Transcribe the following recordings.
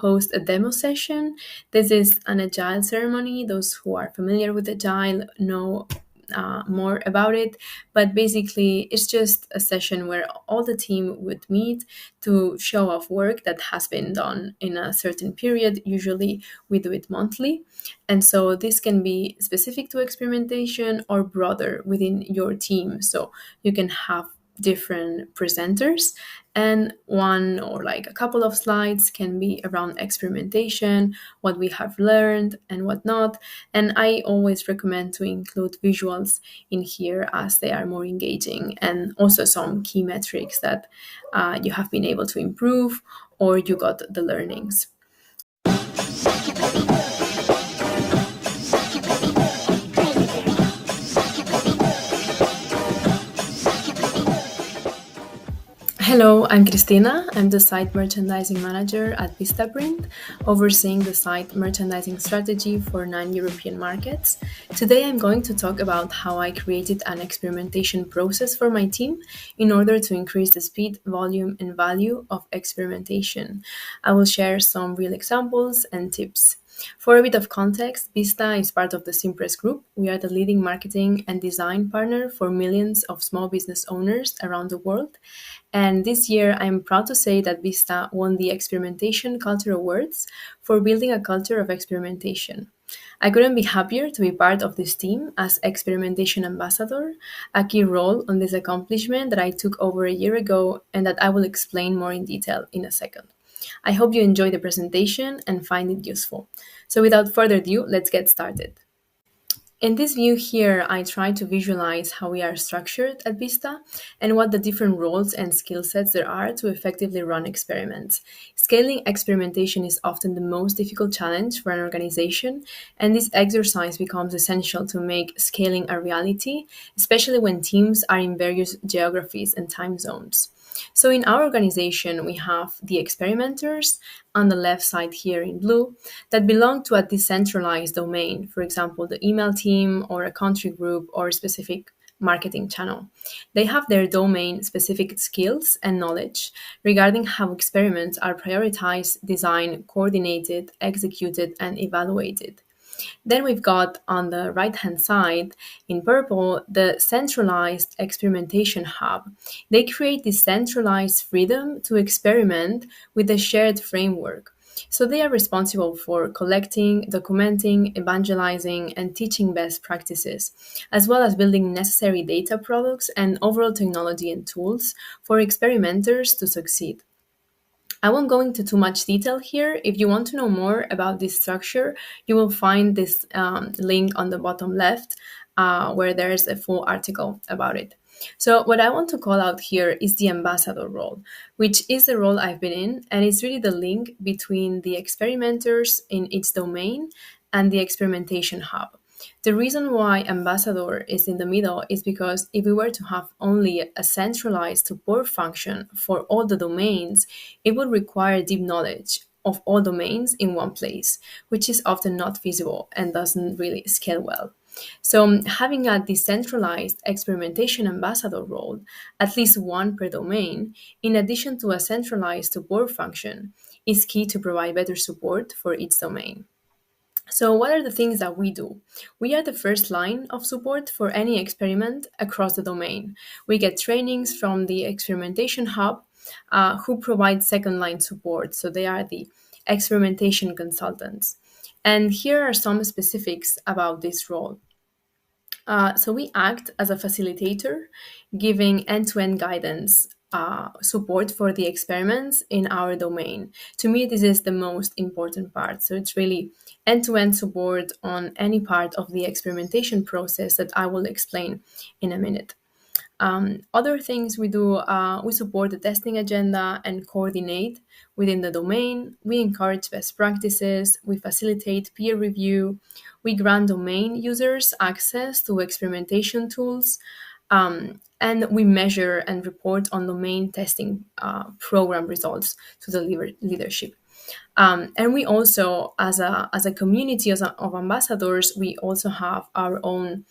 host a demo session. This is an agile ceremony. Those who are familiar with agile know more about it, but basically it's just a session where all the team would meet to show off work that has been done in a certain period. Usually we do it monthly, and so this can be specific to experimentation or broader within your team. So you can have different presenters, and one or like a couple of slides can be around experimentation, what we have learned and whatnot. And I always recommend to include visuals in here as they are more engaging, and also some key metrics that you have been able to improve or you got the learnings. Hello, I'm Cristina. I'm the site merchandising manager at Vistaprint, overseeing the site merchandising strategy for 9 European markets. Today, I'm going to talk about how I created an experimentation process for my team in order to increase the speed, volume, and value of experimentation. I will share some real examples and tips. For a bit of context, Vista is part of the Simpress Group. We are the leading marketing and design partner for millions of small business owners around the world. And this year, I'm proud to say that Vista won the Experimentation Culture Awards for building a culture of experimentation. I couldn't be happier to be part of this team as experimentation ambassador, a key role on this accomplishment that I took over a year ago and that I will explain more in detail in a second. I hope you enjoy the presentation and find it useful. So without further ado, let's get started. In this view here, I try to visualize how we are structured at Vista and what the different roles and skill sets there are to effectively run experiments. Scaling experimentation is often the most difficult challenge for an organization, and this exercise becomes essential to make scaling a reality, especially when teams are in various geographies and time zones. So in our organization, we have the experimenters on the left side here in blue that belong to a decentralized domain, for example, the email team or a country group or a specific marketing channel. They have their domain specific skills and knowledge regarding how experiments are prioritized, designed, coordinated, executed, and evaluated. Then we've got on the right hand side in purple the centralized experimentation hub. They create this centralized freedom to experiment with a shared framework. So they are responsible for collecting, documenting, evangelizing, and teaching best practices, as well as building necessary data products and overall technology and tools for experimenters to succeed. I won't go into too much detail here. If you want to know more about this structure, you will find this link on the bottom left where there's a full article about it. So what I want to call out here is the ambassador role, which is the role I've been in, and it's really the link between the experimenters in its domain and the experimentation hub. The reason why ambassador is in the middle is because if we were to have only a centralized support function for all the domains, it would require deep knowledge of all domains in one place, which is often not feasible and doesn't really scale well. So, having a decentralized experimentation ambassador role, at least one per domain, in addition to a centralized support function, is key to provide better support for each domain. So, what are the things that we do? We are the first line of support for any experiment across the domain. We get trainings from the Experimentation Hub, who provide second line support. So, they are the experimentation consultants. And here are some specifics about this role. So we act as a facilitator, giving end-to-end guidance, support for the experiments in our domain. To me, this is the most important part. So it's really end-to-end support on any part of the experimentation process that I will explain in a minute. Other things we do, we support the testing agenda and coordinate within the domain. We encourage best practices. We facilitate peer review. We grant domain users access to experimentation tools. And we measure and report on domain testing program results to the leadership. And we also, as a community of ambassadors, we also have our own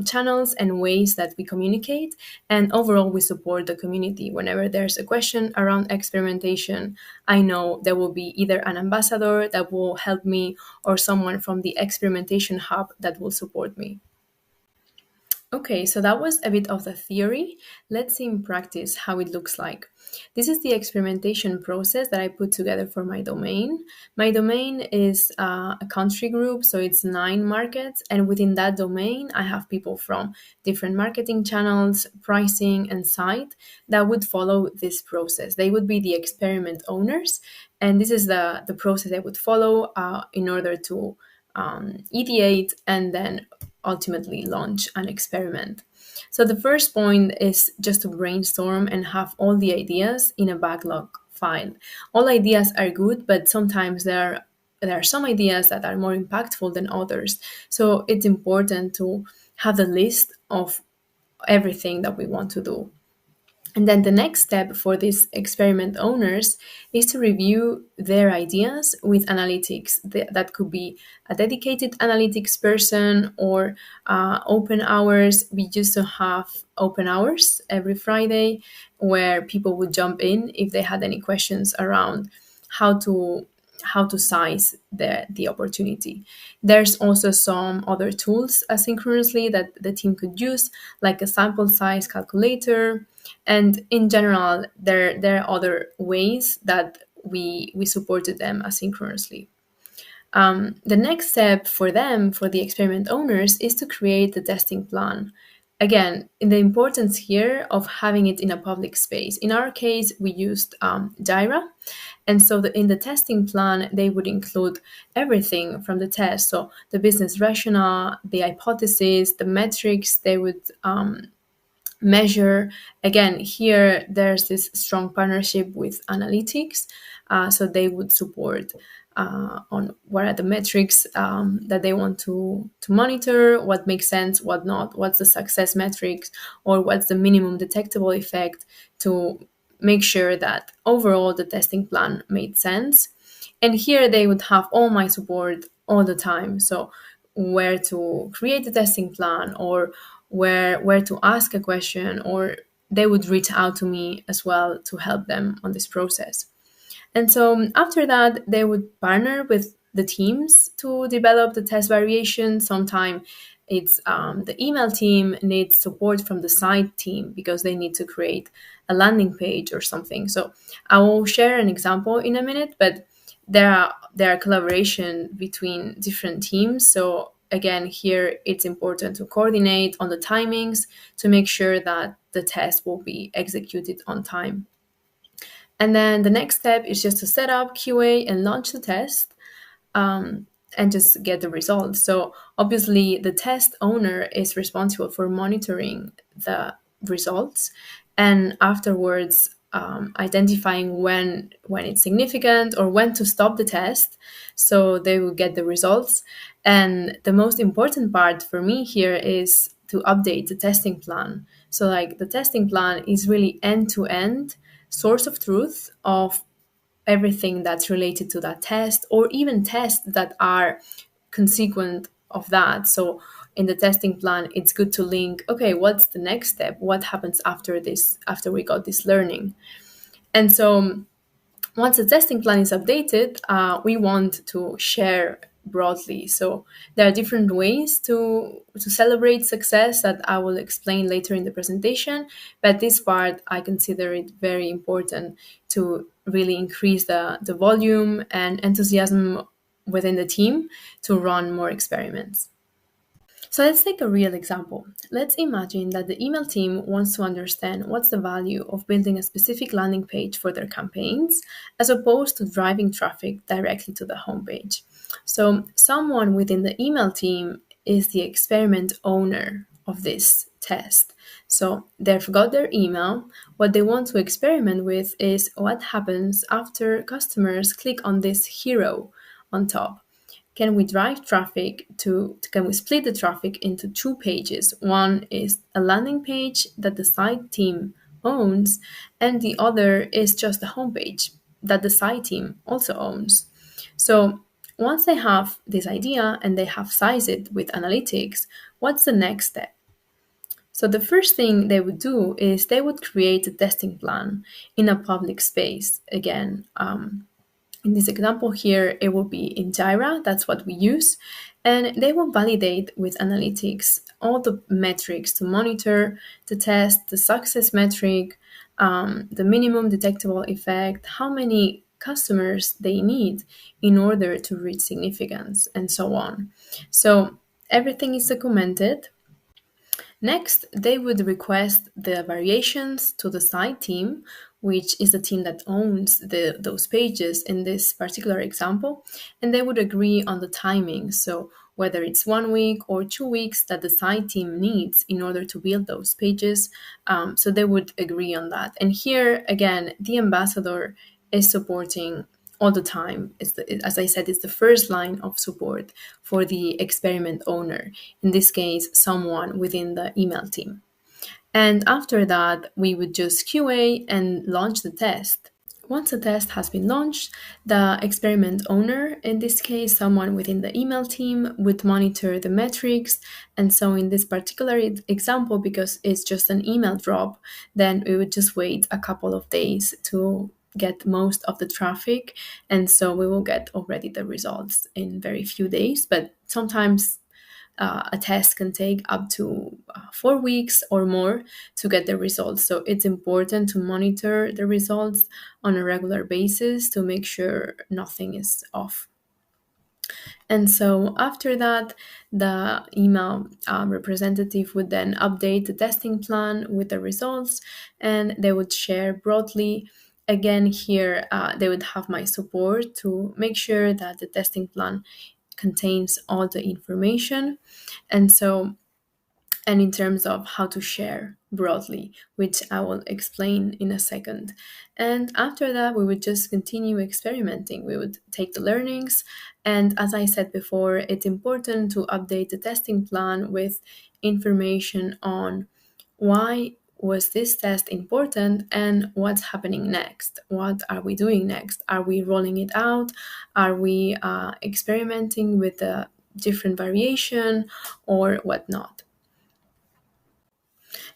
channels and ways that we communicate. And overall, we support the community. Whenever there's a question around experimentation, I know there will be either an ambassador that will help me or someone from the experimentation hub that will support me. Okay, so that was a bit of the theory. Let's see in practice how it looks like. This is the experimentation process that I put together for my domain. My domain is a country group, so it's 9 markets, and within that domain, I have people from different marketing channels, pricing, and site that would follow this process. They would be the experiment owners, and this is the process I would follow in order to ideate and then ultimately launch an experiment. So the first point is just to brainstorm and have all the ideas in a backlog file. All ideas are good, but sometimes there are some ideas that are more impactful than others. So it's important to have the list of everything that we want to do. And then the next step for these experiment owners is to review their ideas with analytics. That could be a dedicated analytics person or open hours. We used to have open hours every Friday where people would jump in if they had any questions around how to how to size the opportunity. There's also some other tools asynchronously that the team could use, like a sample size calculator. And in general, there are other ways that we supported them asynchronously. The next step for them, for the experiment owners, is to create the testing plan. Again, in the importance here of having it in a public space. In our case, we used Jira. And so in the testing plan, they would include everything from the test. So the business rationale, the hypothesis, the metrics they would measure. Again, here there's this strong partnership with analytics, so they would support on what are the metrics that they want to monitor, what makes sense, what not, what's the success metrics, or what's the minimum detectable effect to make sure that overall the testing plan made sense. And here they would have all my support all the time. So where to create the testing plan or where to ask a question, or they would reach out to me as well to help them on this process. And so after that, they would partner with the teams to develop the test variation. Sometimes it's the email team needs support from the site team because they need to create a landing page or something. So I will share an example in a minute, but there are collaboration between different teams. So again, here it's important to coordinate on the timings to make sure that the test will be executed on time. And then the next step is just to set up QA and launch the test, and just get the results. So obviously, the test owner is responsible for monitoring the results and afterwards identifying when it's significant or when to stop the test. So they will get the results. And the most important part for me here is to update the testing plan. So like the testing plan is really end to end source of truth of everything that's related to that test, or even tests that are consequent of that. So in the testing plan, it's good to link, okay, what's the next step? What happens after this, after we got this learning? And so once the testing plan is updated, we want to share broadly. So there are different ways to celebrate success that I will explain later in the presentation. But this part, I consider it very important to really increase the volume and enthusiasm within the team to run more experiments. So let's take a real example. Let's imagine that the email team wants to understand what's the value of building a specific landing page for their campaigns, as opposed to driving traffic directly to the homepage. So someone within the email team is the experiment owner of this test. So they've got their email. What they want to experiment with is what happens after customers click on this hero on top. Can we drive traffic can we split the traffic into 2 pages? One is a landing page that the site team owns, and the other is just the homepage that the site team also owns. So once they have this idea and they have sized it with analytics, what's the next step? So the first thing they would do is they would create a testing plan in a public space. Again, in this example here, it will be in Jira, that's what we use, and they will validate with analytics all the metrics to monitor, to test the success metric, the minimum detectable effect, how many customers they need in order to reach significance, and so on. So everything is documented. Next, they would request the variations to the site team, which is the team that owns those pages in this particular example, and they would agree on the timing. So, whether it's 1 week or 2 weeks that the site team needs in order to build those pages, so they would agree on that. And here, again, the ambassador is supporting all the time. As I said, it's the first line of support for the experiment owner, in this case, someone within the email team. And after that, we would just QA and launch the test. Once a test has been launched, the experiment owner, in this case, someone within the email team, would monitor the metrics. And so, in this particular example, because it's just an email drop, then we would just wait a couple of days to get most of the traffic. And so, we will get already the results in very few days. But sometimes a test can take up to 4 weeks or more to get the results. So it's important to monitor the results on a regular basis to make sure nothing is off. And so after that, the email representative would then update the testing plan with the results, and they would share broadly. Again, here they would have my support to make sure that the testing plan contains all the information. And so, and in terms of how to share broadly, which I will explain in a second. And after that, we would just continue experimenting. We would take the learnings. And as I said before, it's important to update the testing plan with information on why was this test important and what's happening next. What are we doing next? Are we rolling it out? Are we experimenting with a different variation or whatnot?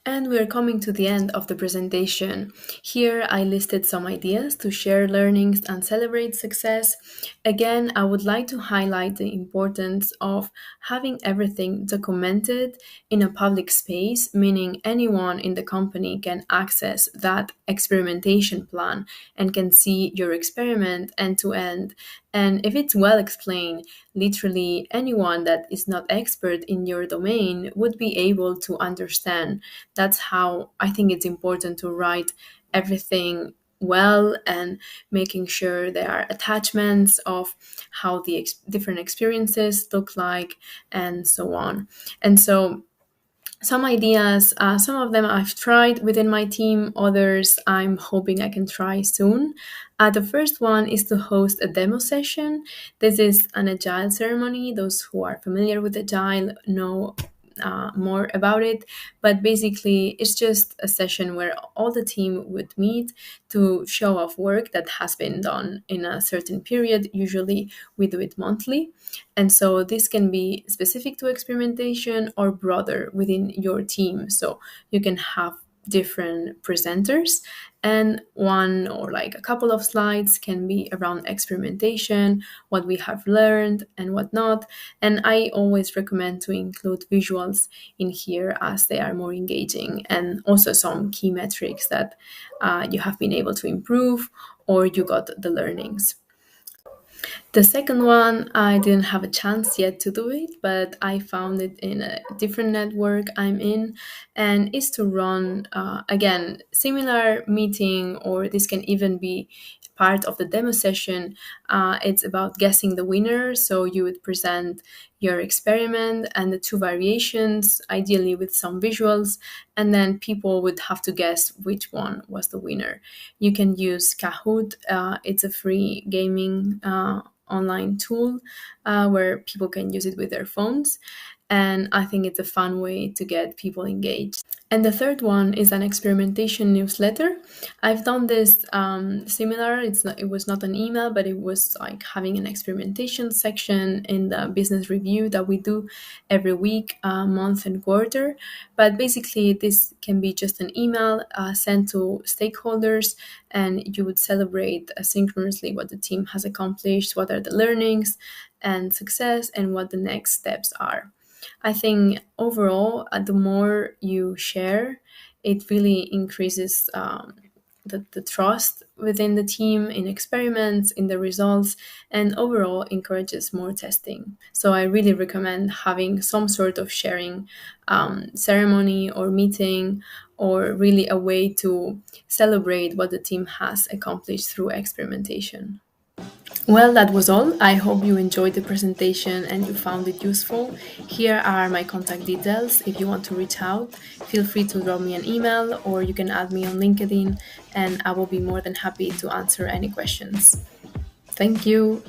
And we're coming to the end of the presentation. Here I listed some ideas to share learnings and celebrate success. Again, I would like to highlight the importance of having everything documented in a public space, meaning anyone in the company can access that experimentation plan and can see your experiment end to end. And if it's well explained, literally anyone that is not expert in your domain would be able to understand. That's how I think it's important to write everything well and making sure there are attachments of how the different experiences look like and so on. And so some ideas, some of them I've tried within my team, others I'm hoping I can try soon. The first one is to host a demo session. This is an agile ceremony. Those who are familiar with agile know more about it, but basically it's just a session where all the team would meet to show off work that has been done in a certain period. Usually we do it monthly, and so this can be specific to experimentation or broader within your team. So you can have different presenters, and one or like a couple of slides can be around experimentation, what we have learned and whatnot. And I always recommend to include visuals in here as they are more engaging, and also some key metrics that you have been able to improve or you got the learnings. The second one, I didn't have a chance yet to do it, but I found it in a different network I'm in, and is to run, again, similar meeting, or this can even be part of the demo session. It's about guessing the winner. So you would present your experiment and the two variations, ideally with some visuals, and then people would have to guess which one was the winner. You can use Kahoot. It's a free gaming online tool where people can use it with their phones. and I think it's a fun way to get people engaged. And the third one is an experimentation newsletter. I've done this similar. It was not an email, but it was like having an experimentation section in the business review that we do every week, month, and quarter. But basically, this can be just an email sent to stakeholders, and you would celebrate asynchronously what the team has accomplished, what are the learnings and success, and what the next steps are. I think overall, the more you share, it really increases the trust within the team in experiments, in the results, and overall encourages more testing. So I really recommend having some sort of sharing ceremony or meeting, or really a way to celebrate what the team has accomplished through experimentation. Well, that was all. I hope you enjoyed the presentation and you found it useful. Here are my contact details. If you want to reach out, feel free to drop me an email or you can add me on LinkedIn, and I will be more than happy to answer any questions. Thank you.